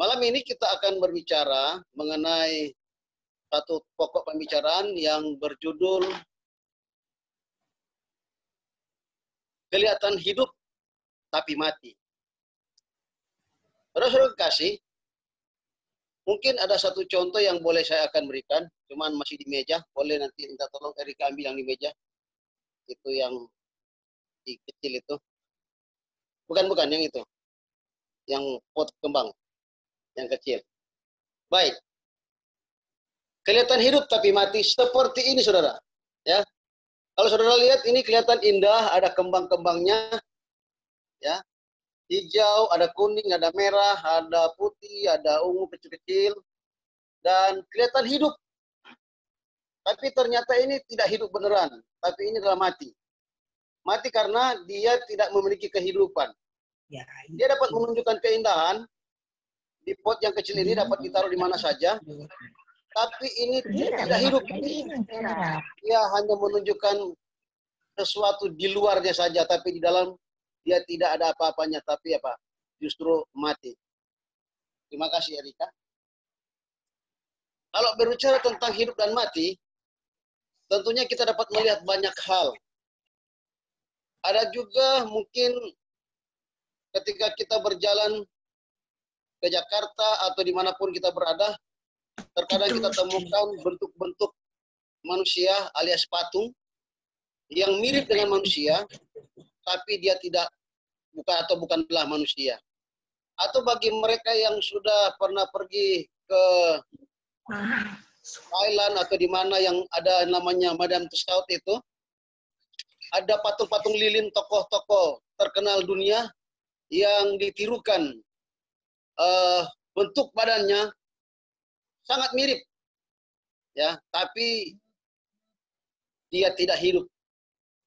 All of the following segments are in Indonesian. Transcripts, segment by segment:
Malam ini kita akan berbicara mengenai satu pokok pembicaraan yang berjudul kelihatan hidup tapi mati. Saudara-saudara kasih, mungkin ada satu contoh yang boleh saya akan berikan, cuman masih di meja, boleh nanti minta tolong Erika ambil yang di meja. Itu yang di kecil itu. Bukan yang itu. Yang pot kembang, yang kecil. Baik. Kelihatan hidup tapi mati seperti ini, saudara. Ya, kalau saudara lihat ini kelihatan indah, ada kembang-kembangnya, ya, hijau, ada kuning, ada merah, ada putih, ada ungu kecil-kecil, dan kelihatan hidup. Tapi ternyata ini tidak hidup beneran, tapi ini adalah mati. Mati karena dia tidak memiliki kehidupan. Dia dapat menunjukkan keindahan. Di pot yang kecil ini dapat ditaruh di mana saja. Tapi ini tidak hidup. Dia hanya menunjukkan sesuatu di luarnya saja, tapi di dalam dia tidak ada apa-apanya. Tapi apa? Justru mati. Terima kasih, Erika. Kalau berbicara tentang hidup dan mati, tentunya kita dapat melihat banyak hal. Ada juga mungkin ketika kita berjalan ke Jakarta atau dimanapun kita berada, terkadang kita temukan bentuk-bentuk manusia alias patung yang mirip dengan manusia, tapi dia bukanlah manusia. Atau bagi mereka yang sudah pernah pergi ke Thailand atau di mana yang ada namanya Madame Tussauds itu, ada patung-patung lilin tokoh-tokoh terkenal dunia yang ditirukan bentuk badannya sangat mirip, ya, tapi dia tidak hidup,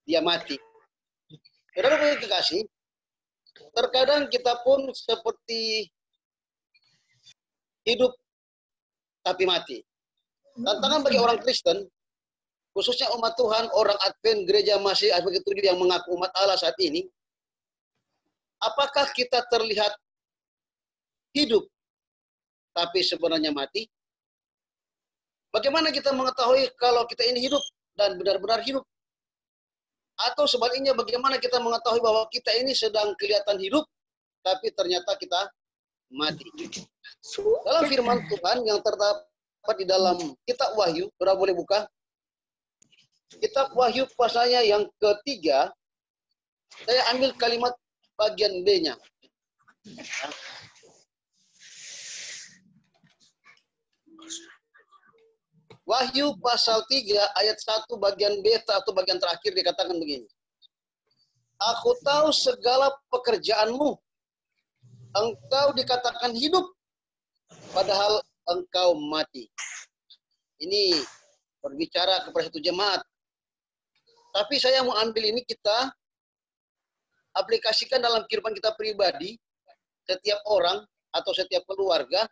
dia mati. Saudara kekasih, terkadang kita pun seperti hidup tapi mati. Tantangan bagi orang Kristen, khususnya umat Tuhan, orang Advent, gereja masih begitu yang mengaku umat Allah saat ini, apakah kita terlihat hidup tapi sebenarnya mati? Bagaimana kita mengetahui kalau kita ini hidup dan benar-benar hidup? Atau sebaliknya, bagaimana kita mengetahui bahwa kita ini sedang kelihatan hidup tapi ternyata kita mati? Dalam firman Tuhan yang terdapat di dalam kitab Wahyu, saudara boleh buka. Kitab Wahyu pasalnya yang ketiga, saya ambil kalimat bagian B-nya. Wahyu pasal 3 ayat 1 bagian B atau bagian terakhir dikatakan begini. Aku tahu segala pekerjaanmu. Engkau dikatakan hidup, padahal engkau mati. Ini berbicara kepada satu jemaat. Tapi saya mau ambil ini kita aplikasikan dalam kehidupan kita pribadi, setiap orang atau setiap keluarga.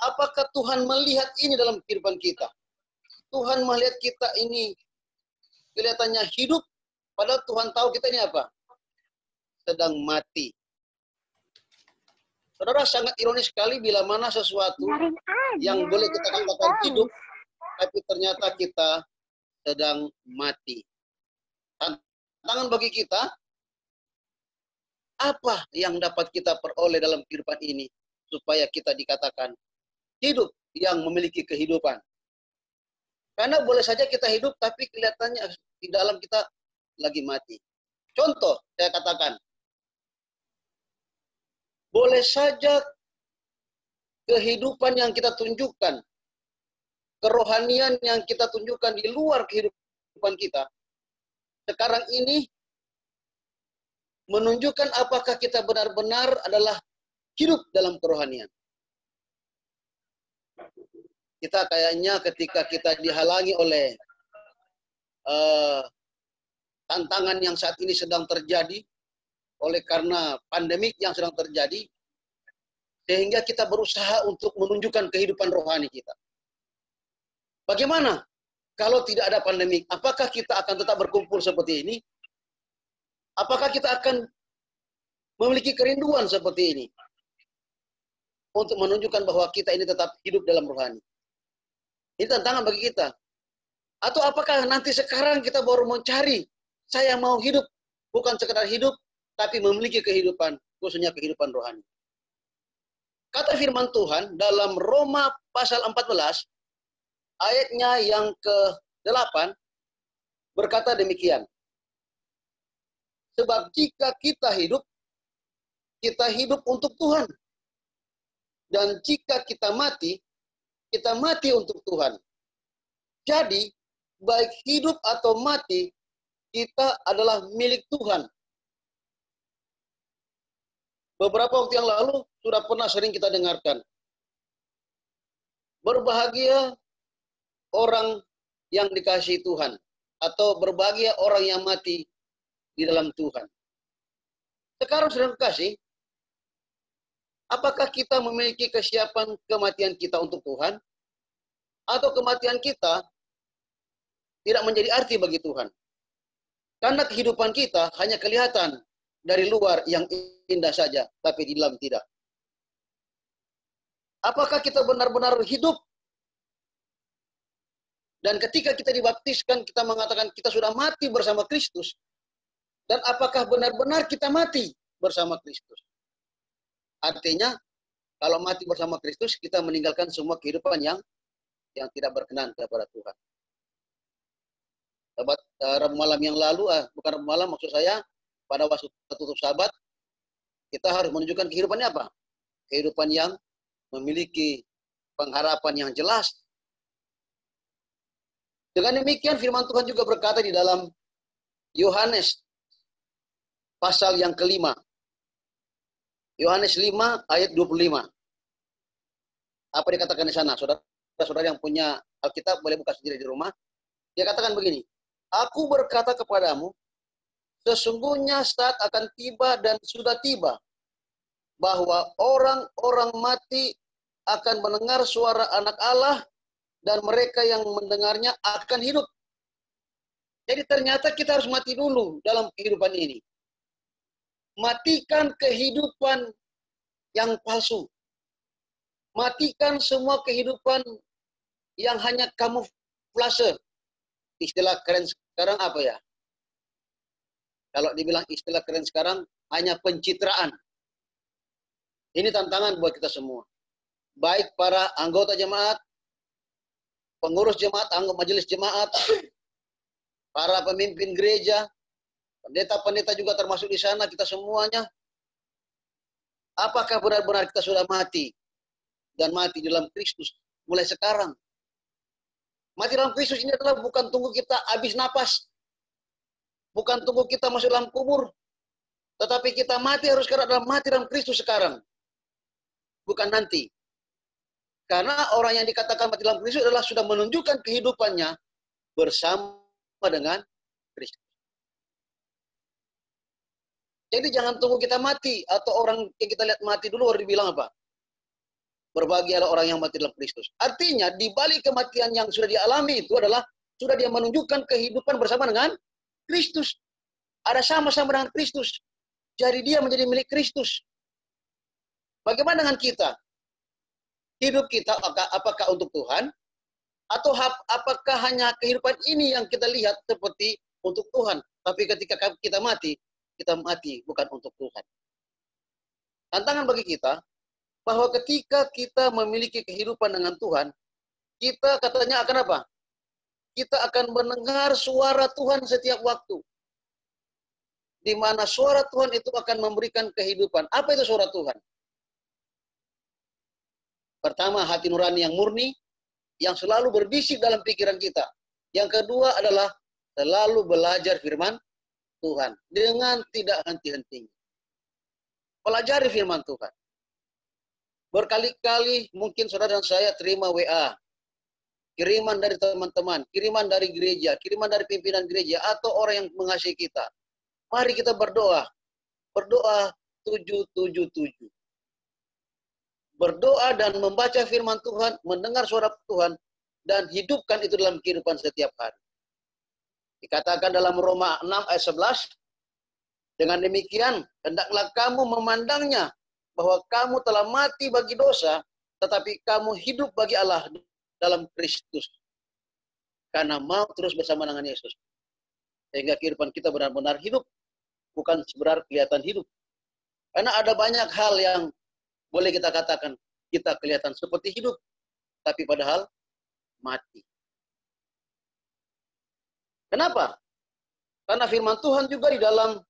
Apakah Tuhan melihat ini dalam kehidupan kita? Tuhan melihat kita ini kelihatannya hidup, padahal Tuhan tahu kita ini apa? Sedang mati. Saudara, sangat ironis sekali bila mana sesuatu yang boleh kita katakan hidup, tapi ternyata kita sedang mati. Tantangan bagi kita, apa yang dapat kita peroleh dalam kehidupan ini supaya kita dikatakan hidup yang memiliki kehidupan? Karena boleh saja kita hidup, tapi kelihatannya di dalam kita lagi mati. Contoh, saya katakan, boleh saja kehidupan yang kita tunjukkan, kerohanian yang kita tunjukkan di luar kehidupan kita, sekarang ini menunjukkan apakah kita benar-benar adalah hidup dalam kerohanian. Kita kayaknya ketika kita dihalangi oleh tantangan yang saat ini sedang terjadi, oleh karena pandemik yang sedang terjadi, sehingga kita berusaha untuk menunjukkan kehidupan rohani kita. Bagaimana kalau tidak ada pandemik? Apakah kita akan tetap berkumpul seperti ini? Apakah kita akan memiliki kerinduan seperti ini? untuk menunjukkan bahwa kita ini tetap hidup dalam rohani. Ini tantangan bagi kita. Atau apakah nanti sekarang kita baru mencari, saya mau hidup, bukan sekedar hidup, tapi memiliki kehidupan, khususnya kehidupan rohani. Kata firman Tuhan dalam Roma pasal 14, ayatnya yang ke-8, berkata demikian. Sebab jika kita hidup untuk Tuhan. Dan jika kita mati untuk Tuhan. Jadi, baik hidup atau mati, kita adalah milik Tuhan. Beberapa waktu yang lalu, sudah pernah sering kita dengarkan. Berbahagia orang yang dikasihi Tuhan. Atau berbahagia orang yang mati di dalam Tuhan. Sekarang saudara kasih, apakah kita memiliki kesiapan kematian kita untuk Tuhan? Atau kematian kita tidak menjadi arti bagi Tuhan? Karena kehidupan kita hanya kelihatan dari luar yang indah saja, tapi di dalam tidak. Apakah kita benar-benar hidup? Dan ketika kita dibaptiskan, kita mengatakan kita sudah mati bersama Kristus. Dan apakah benar-benar kita mati bersama Kristus? Artinya, kalau mati bersama Kristus, kita meninggalkan semua kehidupan yang tidak berkenan kepada Tuhan. Sahabat, Rabu malam yang lalu, bukan Rabu malam, maksud saya, pada waktu tutup sabat, kita harus menunjukkan kehidupannya apa? Kehidupan yang memiliki pengharapan yang jelas. Dengan demikian, firman Tuhan juga berkata di dalam Yohanes, pasal yang ke-5. Yohanes 5 ayat 25. Apa dikatakan di sana? Saudara-saudara yang punya Alkitab boleh buka sendiri di rumah. Dia katakan begini. Aku berkata kepadamu, sesungguhnya saat akan tiba dan sudah tiba, bahwa orang-orang mati akan mendengar suara anak Allah, dan mereka yang mendengarnya akan hidup. Jadi ternyata kita harus mati dulu dalam kehidupan ini. Matikan kehidupan yang palsu. Matikan semua kehidupan yang hanya kamuflase. Istilah keren sekarang apa ya? Kalau dibilang istilah keren sekarang, hanya pencitraan. Ini tantangan buat kita semua. Baik para anggota jemaat, pengurus jemaat, anggota majelis jemaat, para pemimpin gereja, pendeta-pendeta juga termasuk di sana, kita semuanya. Apakah benar-benar kita sudah mati? Dan mati dalam Kristus mulai sekarang. Mati dalam Kristus ini adalah bukan tunggu kita habis napas. Bukan tunggu kita masuk dalam kubur. Tetapi kita mati harus sekarang adalah mati dalam Kristus sekarang. Bukan nanti. Karena orang yang dikatakan mati dalam Kristus adalah sudah menunjukkan kehidupannya bersama dengan Kristus. Jadi jangan tunggu kita mati. Atau orang yang kita lihat mati dulu baru dibilang apa? Berbahagialah orang yang mati dalam Kristus. Artinya, di balik kematian yang sudah dialami itu adalah sudah dia menunjukkan kehidupan bersama dengan Kristus. Ada sama-sama dengan Kristus. Jadi dia menjadi milik Kristus. Bagaimana dengan kita? Hidup kita apakah untuk Tuhan? Atau apakah hanya kehidupan ini yang kita lihat seperti untuk Tuhan? Tapi ketika kita mati bukan untuk Tuhan. Tantangan bagi kita, bahwa ketika kita memiliki kehidupan dengan Tuhan, kita katanya akan apa? Kita akan mendengar suara Tuhan setiap waktu. Di mana suara Tuhan itu akan memberikan kehidupan. Apa itu suara Tuhan? Pertama, hati nurani yang murni, yang selalu berbisik dalam pikiran kita. Yang kedua adalah selalu belajar firman Tuhan. Dengan tidak henti-hentinya. Pelajari firman Tuhan. Berkali-kali mungkin saudara dan saya terima WA. Kiriman dari teman-teman, kiriman dari gereja, kiriman dari pimpinan gereja, atau orang yang mengasihi kita. Mari kita berdoa. Berdoa 777. Berdoa dan membaca firman Tuhan, mendengar suara Tuhan, dan hidupkan itu dalam kehidupan setiap hari. Dikatakan dalam Roma 6 ayat 11, dengan demikian, hendaklah kamu memandangnya bahwa kamu telah mati bagi dosa, tetapi kamu hidup bagi Allah dalam Kristus. Karena mau terus bersama dengan Yesus. Sehingga kehidupan kita benar-benar hidup, bukan sebenarnya kelihatan hidup. Karena ada banyak hal yang boleh kita katakan, kita kelihatan seperti hidup, tapi padahal mati. Kenapa? Karena firman Tuhan juga di dalam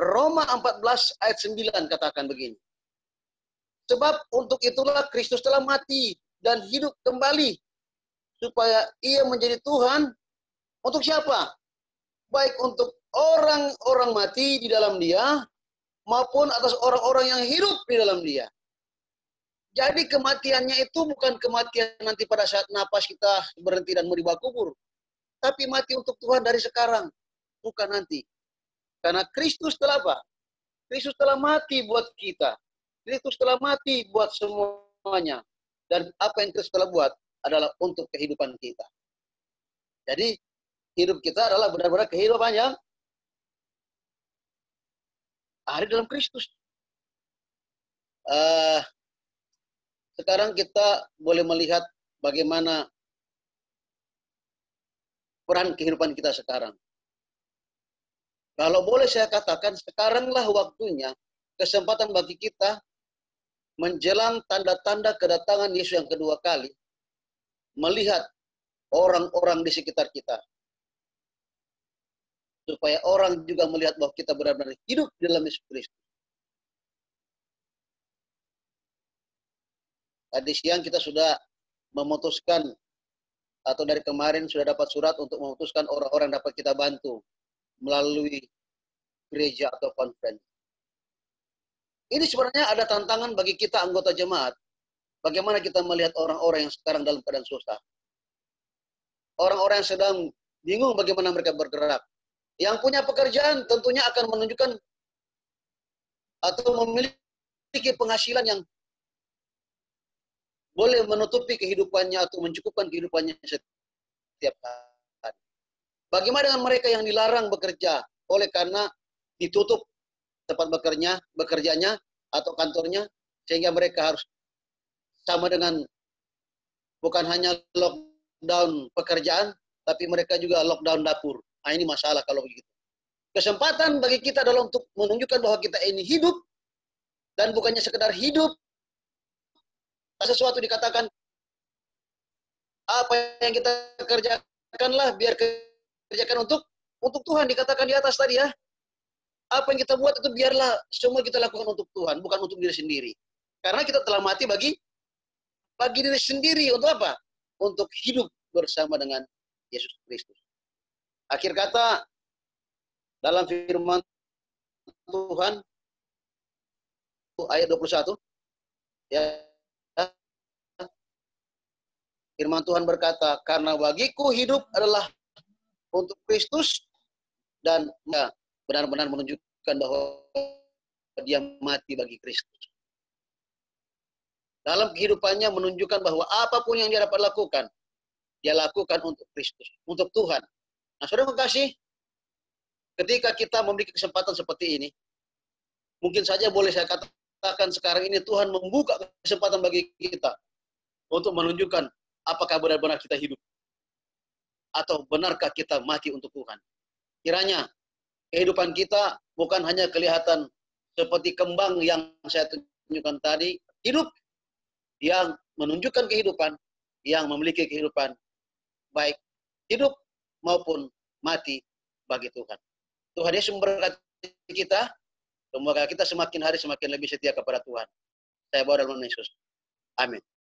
Roma 14 ayat 9 katakan begini. Sebab untuk itulah Kristus telah mati dan hidup kembali, supaya ia menjadi Tuhan untuk siapa? Baik untuk orang-orang mati di dalam dia, maupun atas orang-orang yang hidup di dalam dia. Jadi kematiannya itu bukan kematian nanti pada saat napas kita berhenti dan mau dibawa kubur. Tapi mati untuk Tuhan dari sekarang, bukan nanti. Karena Kristus telah apa? Kristus telah mati buat kita. Kristus telah mati buat semuanya. Dan apa yang Kristus telah buat adalah untuk kehidupan kita. Jadi hidup kita adalah benar-benar kehidupan yang ada dalam Kristus. Sekarang kita boleh melihat bagaimana peran kehidupan kita sekarang. Kalau boleh saya katakan, sekaranglah waktunya, kesempatan bagi kita menjelang tanda-tanda kedatangan Yesus yang kedua kali, melihat orang-orang di sekitar kita. Supaya orang juga melihat bahwa kita benar-benar hidup di dalam Yesus Kristus. Tadi siang kita sudah memutuskan, atau dari kemarin sudah dapat surat untuk memutuskan orang-orang dapat kita bantu melalui gereja atau konferensi. Ini sebenarnya ada tantangan bagi kita anggota jemaat. Bagaimana kita melihat orang-orang yang sekarang dalam keadaan susah. Orang-orang yang sedang bingung bagaimana mereka bergerak. Yang punya pekerjaan tentunya akan menunjukkan atau memiliki penghasilan yang boleh menutupi kehidupannya atau mencukupkan kehidupannya setiap hari. Bagaimana dengan mereka yang dilarang bekerja oleh karena ditutup tempat bekerjanya atau kantornya, sehingga mereka harus sama dengan bukan hanya lockdown pekerjaan, tapi mereka juga lockdown dapur. Nah, ini masalah kalau begitu. Kesempatan bagi kita adalah untuk menunjukkan bahwa kita ini hidup, dan bukannya sekedar hidup. Sesuatu dikatakan, apa yang kita kerjakanlah, biar kerjakan untuk Tuhan, dikatakan di atas tadi ya. Apa yang kita buat itu biarlah semua kita lakukan untuk Tuhan, bukan untuk diri sendiri. Karena kita telah mati bagi diri sendiri. Untuk apa? Untuk hidup bersama dengan Yesus Kristus. Akhir kata, dalam firman Tuhan, ayat 21, ya, firman Tuhan berkata, karena bagiku hidup adalah untuk Kristus, dan ya, benar-benar menunjukkan bahwa dia mati bagi Kristus. Dalam kehidupannya menunjukkan bahwa apapun yang dia dapat lakukan, dia lakukan untuk Kristus, untuk Tuhan. Nah, saudara kasih, ketika kita memiliki kesempatan seperti ini, mungkin saja boleh saya katakan sekarang ini Tuhan membuka kesempatan bagi kita untuk menunjukkan apakah benar-benar kita hidup, atau benarkah kita mati untuk Tuhan. Kiranya kehidupan kita bukan hanya kelihatan seperti kembang yang saya tunjukkan tadi, hidup yang menunjukkan kehidupan, yang memiliki kehidupan baik hidup maupun mati bagi Tuhan. Tuhan Yesus memberkati kita, semoga kita semakin hari semakin lebih setia kepada Tuhan. Saya bawa dalam nama Yesus. Amin.